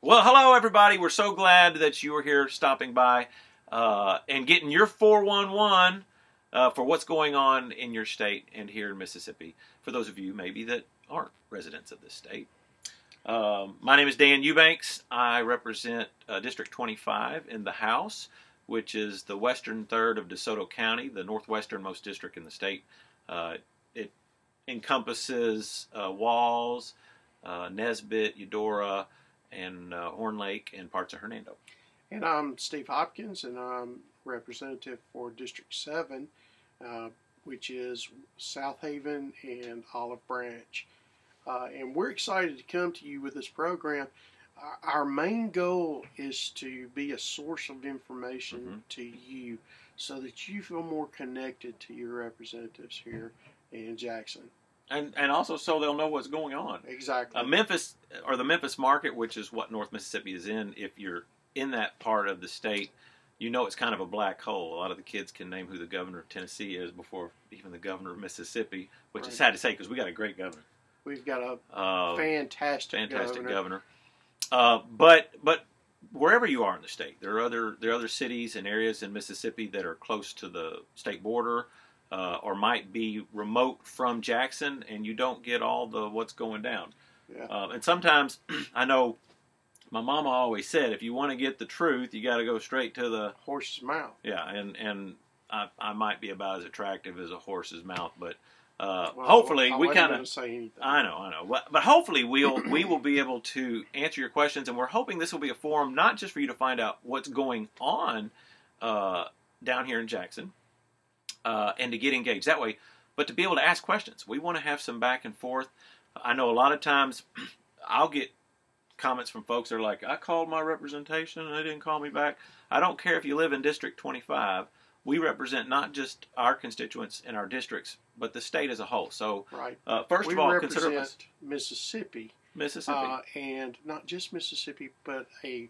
Well, hello everybody. We're so glad that you are here stopping by and getting your 411 for what's going on in your state and here in Mississippi, for those of you maybe that aren't residents of this state. My name is Dan Eubanks. I represent District 25 in the House, which is the western third of DeSoto County, the northwesternmost district in the state. It encompasses Walls, Nesbitt, Eudora, and Horn Lake, and parts of Hernando. And I'm Steve Hopkins, and I'm representative for District 7, which is South Haven and Olive Branch. And we're excited to come to you with this program. Our main goal is to be a source of information to you so that you feel more connected to your representatives here in Jackson. And also so they'll know what's going on. Exactly. Memphis, or the Memphis market, which is what North Mississippi is in, if you're in that part of the state, you know it's kind of a black hole. A lot of the kids can name who the governor of Tennessee is before even the governor of Mississippi, which is sad to say because we got a great governor. We've got a fantastic governor. But wherever you are in the state, there are other cities and areas in Mississippi that are close to the state border. Or might be remote from Jackson, and you don't get all the what's going down. Yeah. And sometimes, I know my mama always said, if you want to get the truth, you got to go straight to the horse's mouth. Yeah, and I might be about as attractive as a horse's mouth, but hopefully we kind of. I know, but hopefully we will be able to answer your questions, and we're hoping this will be a forum not just for you to find out what's going on down here in Jackson. And to get engaged that way, but to be able to ask questions. We want to have some back and forth. I know a lot of times I'll get comments from folks that are like, I called my representation and they didn't call me back. I don't care if you live in District 25. We represent not just our constituents in our districts, but the state as a whole. So, right. First of all, consider us Mississippi. And not just Mississippi, but a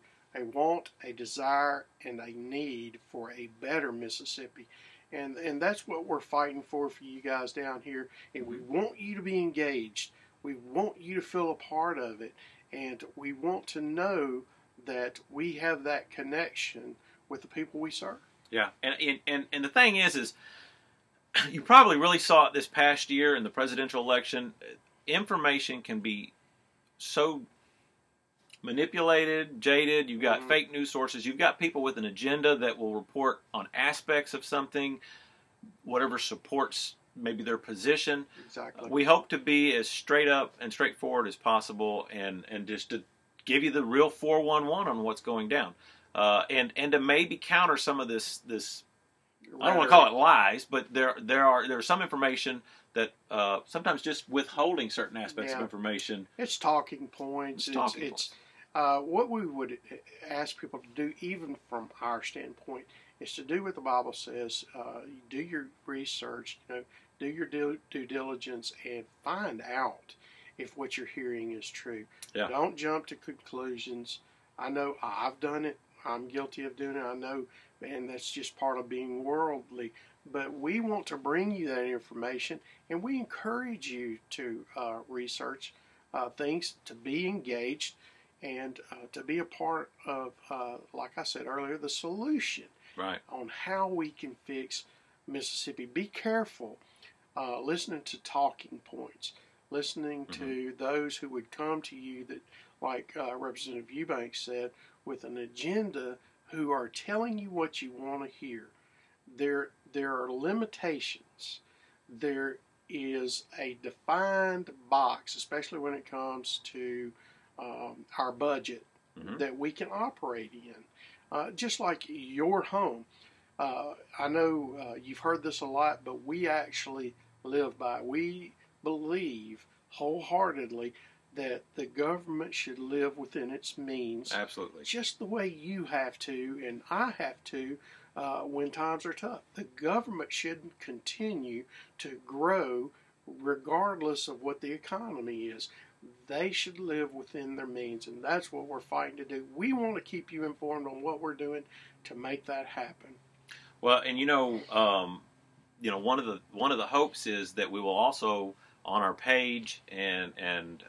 want, a desire, and a need for a better Mississippi. And that's what we're fighting for you guys down here. And we want you to be engaged. We want you to feel a part of it. And we want to know that we have that connection with the people we serve. Yeah. And the thing is you probably really saw it this past year in the presidential election. Information can be so manipulated, jaded. You've got fake news sources. You've got people with an agenda that will report on aspects of something, whatever supports maybe their position. Exactly. We hope to be as straight up and straightforward as possible, and just to give you the real 411 on what's going down, and to maybe counter some of this. I don't want to call it lies, but there's some information that sometimes just withholding certain aspects of information. It's talking points. What we would ask people to do, even from our standpoint, is to do what the Bible says. Do your research, do your due diligence, and find out if what you're hearing is true. Yeah. Don't jump to conclusions. I know I've done it. I'm guilty of doing it. I know, and that's just part of being worldly. But we want to bring you that information, and we encourage you to research things, to be engaged, and to be a part of, like I said earlier, the solution on how we can fix Mississippi. Be careful listening to talking points, listening to those who would come to you that, like Representative Eubanks said, with an agenda, who are telling you what you want to hear. There are limitations. There is a defined box, especially when it comes to our budget, that we can operate in. Just like your home. I know you've heard this a lot, but we actually live by it. We believe wholeheartedly that the government should live within its means. Absolutely. Just the way you have to and I have to when times are tough. The government shouldn't continue to grow regardless of what the economy is. They should live within their means, and that's what we're fighting to do. We want to keep you informed on what we're doing to make that happen. Well, and one of the hopes is that we will also on our page and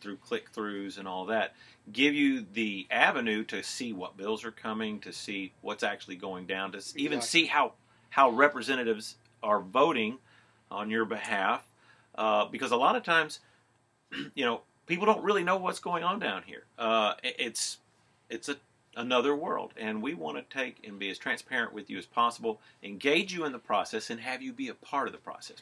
through click-throughs and all that, give you the avenue to see what bills are coming, to see what's actually going down, to even see how representatives are voting on your behalf. Because a lot of times, people don't really know what's going on down here. It's another world, and we want to take and be as transparent with you as possible, engage you in the process, and have you be a part of the process.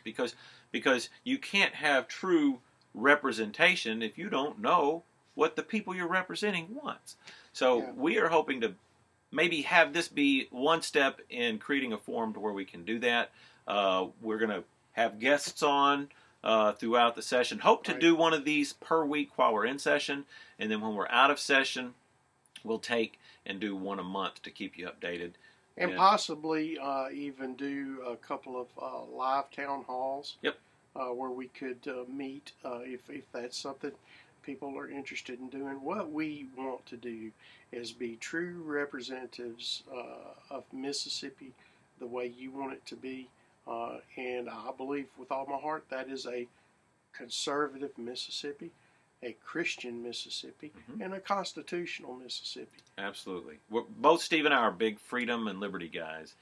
Because you can't have true representation if you don't know what the people you're representing wants. So we are hoping to maybe have this be one step in creating a forum to where we can do that. We're going to have guests on throughout the session. Hope to do one of these per week while we're in session, and then when we're out of session, we'll take and do one a month to keep you updated. And possibly even do a couple of live town halls. Yep. Where we could meet if that's something people are interested in doing. What we want to do is be true representatives of Mississippi the way you want it to be. And I believe with all my heart that is a conservative Mississippi, a Christian Mississippi, and a constitutional Mississippi. Absolutely. Both Steve and I are big freedom and liberty guys.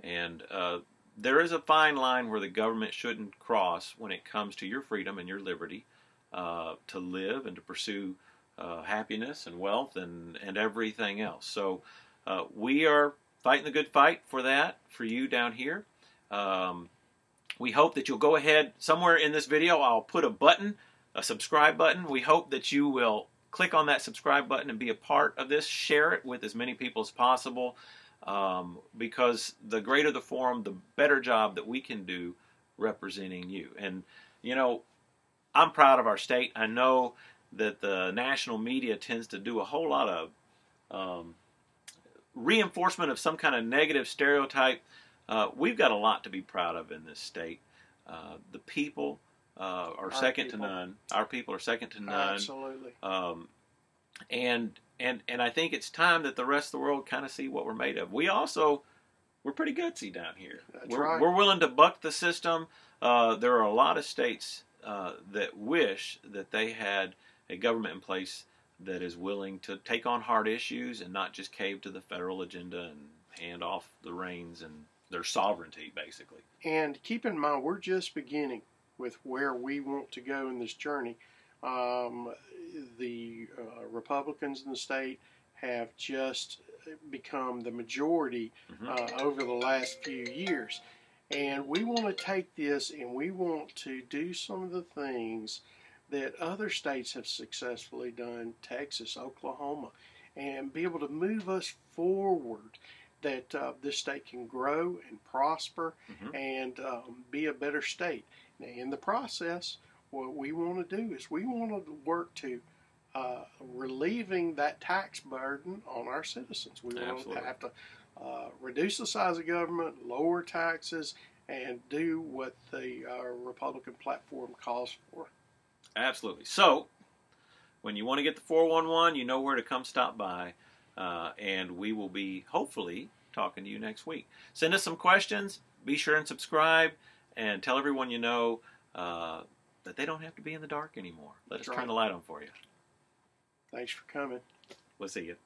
And there is a fine line where the government shouldn't cross when it comes to your freedom and your liberty to live and to pursue happiness and wealth and everything else. So we are fighting the good fight for that, for you down here. We hope that you'll go ahead. Somewhere in this video I'll put a button, a subscribe button. We hope that you will click on that subscribe button and be a part of this. Share it with as many people as possible. Because the greater the forum, the better job that we can do representing you. And, I'm proud of our state. I know that the national media tends to do a whole lot of reinforcement of some kind of negative stereotype. We've got a lot to be proud of in this state. The people are second to none. Our people are second to none. Absolutely. And I think it's time that the rest of the world kind of see what we're made of. We're pretty gutsy down here. We're willing to buck the system. There are a lot of states that wish that they had a government in place that is willing to take on hard issues and not just cave to the federal agenda and hand off the reins and their sovereignty, basically. And keep in mind, we're just beginning with where we want to go in this journey. The Republicans in the state have just become the majority over the last few years. And we want to take this and we want to do some of the things that other states have successfully done, Texas, Oklahoma, and be able to move us forward, that this state can grow and prosper and be a better state. Now, in the process, what we want to do is we want to work to relieving that tax burden on our citizens. We want to have to reduce the size of government, lower taxes, and do what the Republican platform calls for. Absolutely. So, when you want to get the 411, you know where to come stop by, and we will be, hopefully, talking to you next week. Send us some questions. Be sure and subscribe, and tell everyone you know that they don't have to be in the dark anymore. Let us turn the light on for you. Thanks for coming. We'll see you.